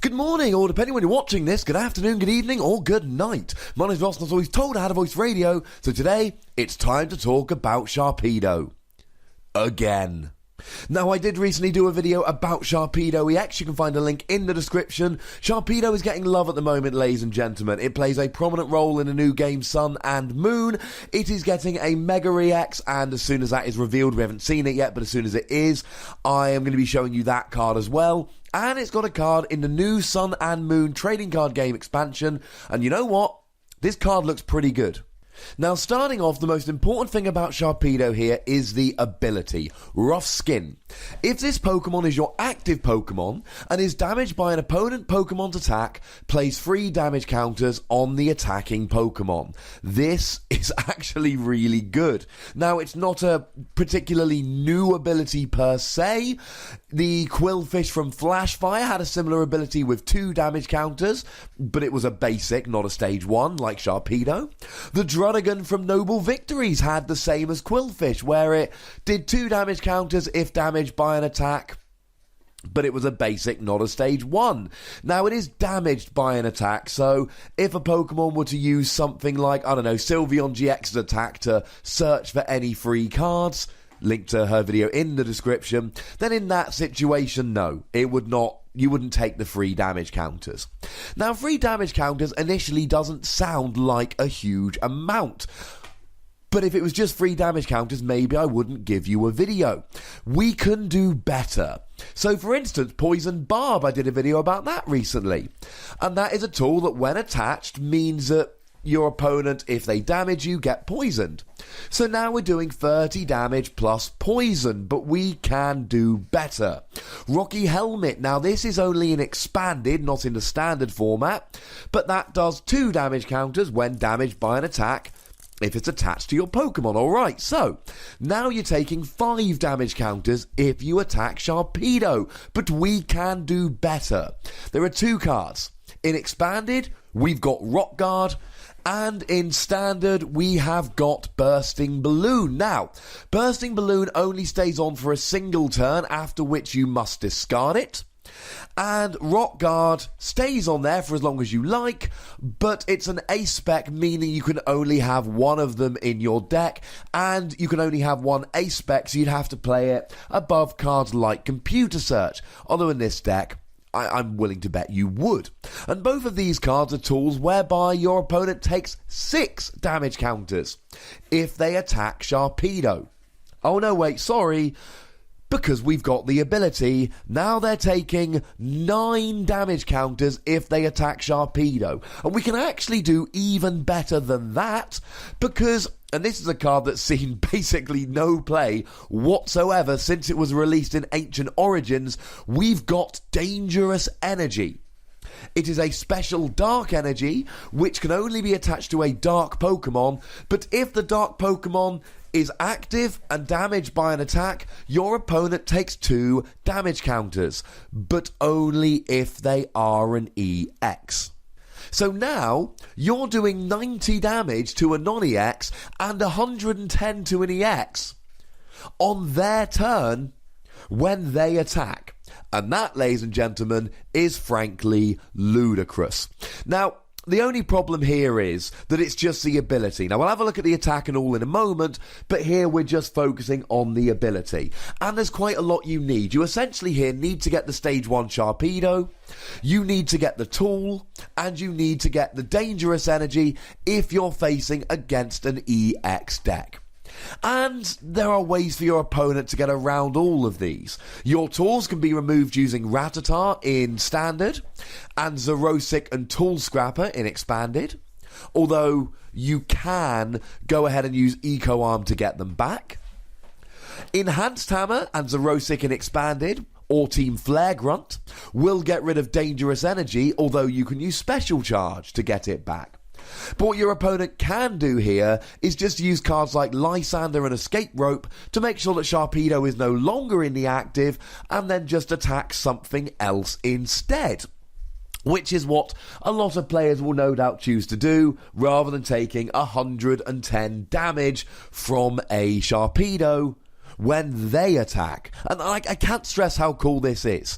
Good morning, or depending when you're watching this, good afternoon, good evening, or good night. My name's Ross, and I was always told I had a voice radio, so today, it's time to talk about Sharpedo. Again. Now, I did recently do a video about Sharpedo EX. You can find a link in the description. Sharpedo is getting love at the moment, ladies and gentlemen. It plays a prominent role in a new game, Sun and Moon. It is getting a Mega EX, and as soon as that is revealed, we haven't seen it yet, but as soon as it is, I am going to be showing you that card as well. And it's got a card in the new Sun and Moon trading card game expansion. And you know what? This card looks pretty good. Now, starting off, the most important thing about Sharpedo here is the ability, Rough Skin. If this Pokemon is your active Pokemon and is damaged by an opponent Pokemon's attack, place 3 damage counters on the attacking Pokemon. This is actually really good. Now, it's not a particularly new ability per se. The Quillfish from Flashfire had a similar ability with 2 damage counters, but it was a basic, not a stage 1, like Sharpedo. The Druddigon from Noble Victories had the same as Quillfish, where it did 2 damage counters if damaged by an attack, but it was a basic, not a stage 1. Now, it is damaged by an attack, so if a Pokemon were to use something like, I don't know, Sylveon GX's attack to search for any free cards, link to her video in the description, then in that situation, no, it would not. You wouldn't take the 3 damage counters. Now, 3 damage counters initially doesn't sound like a huge amount. But if it was just 3 damage counters, maybe I wouldn't give you a video. We can do better. So, for instance, Poison Barb, I did a video about that recently. And that is a tool that, when attached, means that your opponent, if they damage you, get poisoned. So now we're doing 30 damage plus poison, but we can do better. Rocky Helmet, now this is only in expanded, not in the standard format, but that does 2 damage counters when damaged by an attack if it's attached to your Pokemon. Alright, so now you're taking 5 damage counters if you attack Sharpedo, but we can do better. There are 2 cards. In expanded, we've got Rock Guard, and in standard, we have got Bursting Balloon. Now, Bursting Balloon only stays on for a single turn, after which you must discard it. And Rock Guard stays on there for as long as you like, but it's an ace spec, meaning you can only have one of them in your deck, and you can only have one ace spec, so you'd have to play it above cards like Computer Search. Although in this deck, I'm willing to bet you would. And both of these cards are tools whereby your opponent takes 6 damage counters if they attack Sharpedo. Oh no, wait, sorry. Because we've got the ability, now they're taking 9 damage counters if they attack Sharpedo. And we can actually do even better than that, because, and this is a card that's seen basically no play whatsoever since it was released in Ancient Origins, we've got Dangerous Energy. It is a special dark energy, which can only be attached to a dark Pokemon, but if the dark Pokemon is active and damaged by an attack, your opponent takes 2 damage counters, but only if they are an EX. So now, you're doing 90 damage to a non-EX and 110 to an EX on their turn when they attack. And that, ladies and gentlemen, is frankly ludicrous. Now, the only problem here is that it's just the ability. Now, we'll have a look at the attack and all in a moment, but here we're just focusing on the ability. And there's quite a lot you need. You essentially here need to get the Stage 1 Sharpedo, you need to get the tool, and you need to get the Dangerous Energy if you're facing against an EX deck. And there are ways for your opponent to get around all of these. Your tools can be removed using Rattata in Standard, and Xerosic and Tool Scrapper in Expanded, although you can go ahead and use Eco Arm to get them back. Enhanced Hammer and Xerosic in Expanded, or Team Flare Grunt, will get rid of Dangerous Energy, although you can use Special Charge to get it back. But what your opponent can do here is just use cards like Lysander and Escape Rope to make sure that Sharpedo is no longer in the active, and then just attack something else instead. Which is what a lot of players will no doubt choose to do, rather than taking 110 damage from a Sharpedo when they attack. And I can't stress how cool this is.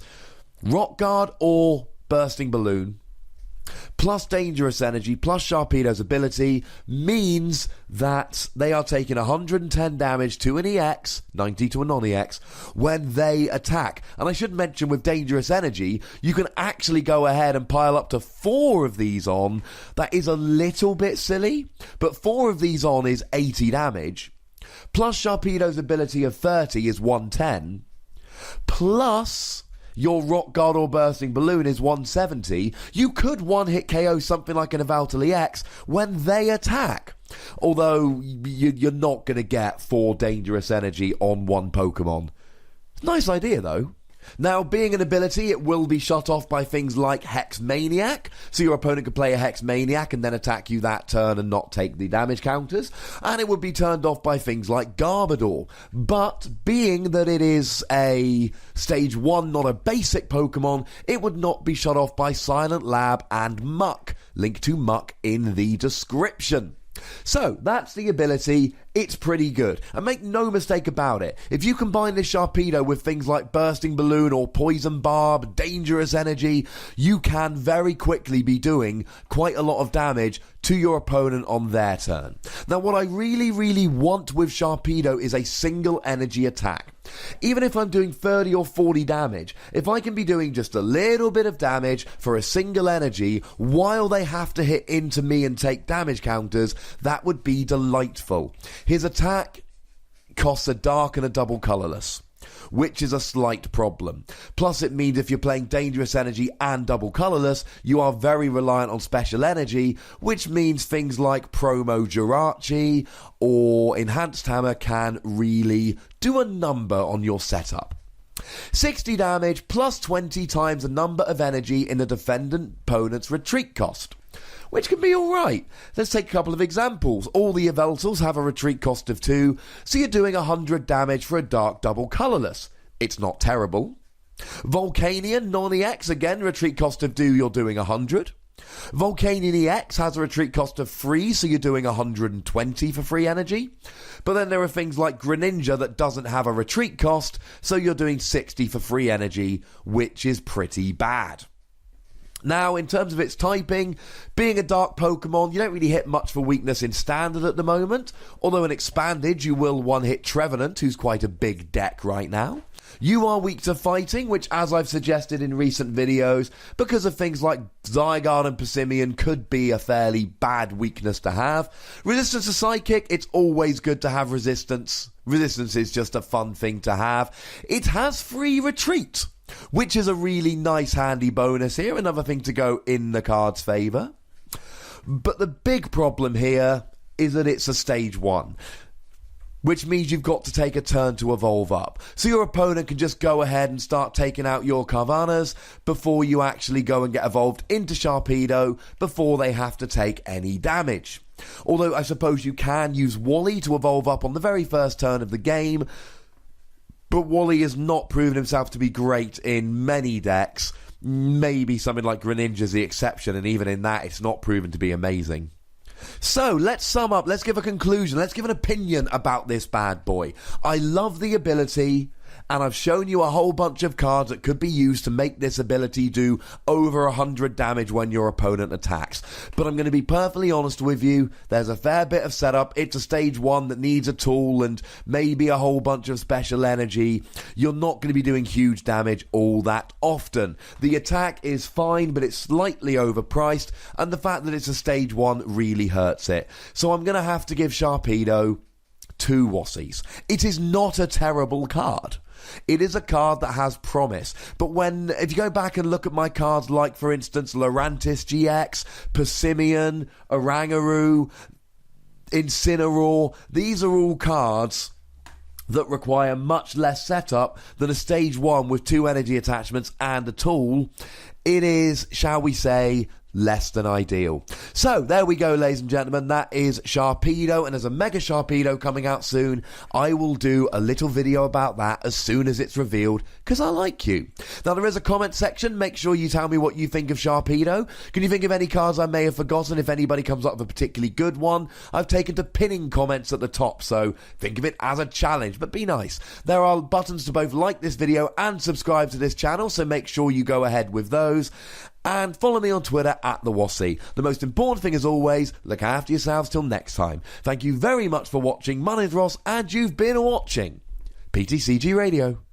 Rock Guard or Bursting Balloon, plus Dangerous Energy, plus Sharpedo's ability means that they are taking 110 damage to an EX, 90 to a non-EX, when they attack. And I should mention with Dangerous Energy, you can actually go ahead and pile up to 4 of these on. That is a little bit silly, but 4 of these on is 80 damage. Plus Sharpedo's ability of 30 is 110. Plus your Rock Guard or Bursting Balloon is 170. You could one-hit KO something like an Evaltal EX when they attack. Although you're not going to get 4 Dangerous Energy on one Pokemon. Nice idea, though. Now, being an ability, it will be shut off by things like Hex Maniac, so your opponent could play a Hex Maniac and then attack you that turn and not take the damage counters, and it would be turned off by things like Garbodor. But being that it is a Stage 1, not a basic Pokemon, it would not be shut off by Silent Lab and Muck. Link to Muck in the description. So, that's the ability. It's pretty good. And make no mistake about it, if you combine this Sharpedo with things like Bursting Balloon or Poison Barb, Dangerous Energy, you can very quickly be doing quite a lot of damage to your opponent on their turn. Now, what I really want with Sharpedo is a single energy attack. Even if I'm doing 30 or 40 damage, if I can be doing just a little bit of damage for a single energy while they have to hit into me and take damage counters, that would be delightful. His attack costs a dark and a double colourless, which is a slight problem. Plus it means if you're playing Dangerous Energy and double colourless, you are very reliant on special energy, which means things like Promo Jirachi or Enhanced Hammer can really do a number on your setup. 60 damage plus 20 times the number of energy in the defendant opponent's retreat cost, which can be alright. Let's take a couple of examples. All the Evaltals have a retreat cost of 2, so you're doing 100 damage for a dark double colourless. It's not terrible. Volcanion non-EX, again, retreat cost of 2, you're doing 100. Volcanion EX has a retreat cost of 3, so you're doing 120 for free energy. But then there are things like Greninja that doesn't have a retreat cost, so you're doing 60 for free energy, which is pretty bad. Now, in terms of its typing, being a dark Pokemon, you don't really hit much for weakness in Standard at the moment, although in Expanded you will one-hit Trevenant, who's quite a big deck right now. You are weak to fighting, which, as I've suggested in recent videos, because of things like Zygarde and Persimmon, could be a fairly bad weakness to have. Resistance to Psychic, it's always good to have resistance. Resistance is just a fun thing to have. It has free retreat, which is a really nice handy bonus here, another thing to go in the card's favour. But the big problem here is that it's a Stage 1, which means you've got to take a turn to evolve up. So your opponent can just go ahead and start taking out your Carvanhas before you actually go and get evolved into Sharpedo before they have to take any damage. Although I suppose you can use Wally to evolve up on the very first turn of the game, but Wally has not proven himself to be great in many decks. Maybe something like Greninja's the exception, and even in that, it's not proven to be amazing. So, let's sum up, let's give a conclusion, let's give an opinion about this bad boy. I love the ability, and I've shown you a whole bunch of cards that could be used to make this ability do over 100 damage when your opponent attacks. But I'm going to be perfectly honest with you, there's a fair bit of setup. It's a Stage 1 that needs a tool and maybe a whole bunch of special energy. You're not going to be doing huge damage all that often. The attack is fine, but it's slightly overpriced, and the fact that it's a Stage 1 really hurts it. So I'm going to have to give Sharpedo 2 Wassies. It is not a terrible card. It is a card that has promise, but if you go back and look at my cards like, for instance, Lurantis GX, Persimmon, Oranguru, Incineroar, these are all cards that require much less setup than a Stage 1 with 2 energy attachments and a tool. It is, shall we say, less than ideal. So, there we go, ladies and gentlemen. That is Sharpedo, and there's a Mega Sharpedo coming out soon. I will do a little video about that as soon as it's revealed, because I like you. Now, there is a comment section. Make sure you tell me what you think of Sharpedo. Can you think of any cards I may have forgotten? If anybody comes up with a particularly good one, I've taken to pinning comments at the top, so think of it as a challenge, but be nice. There are buttons to both like this video and subscribe to this channel, so make sure you go ahead with those. And follow me on Twitter at @TheWassy. The most important thing as always, look after yourselves till next time. Thank you very much for watching. My name's Ross, and you've been watching PTCG Radio.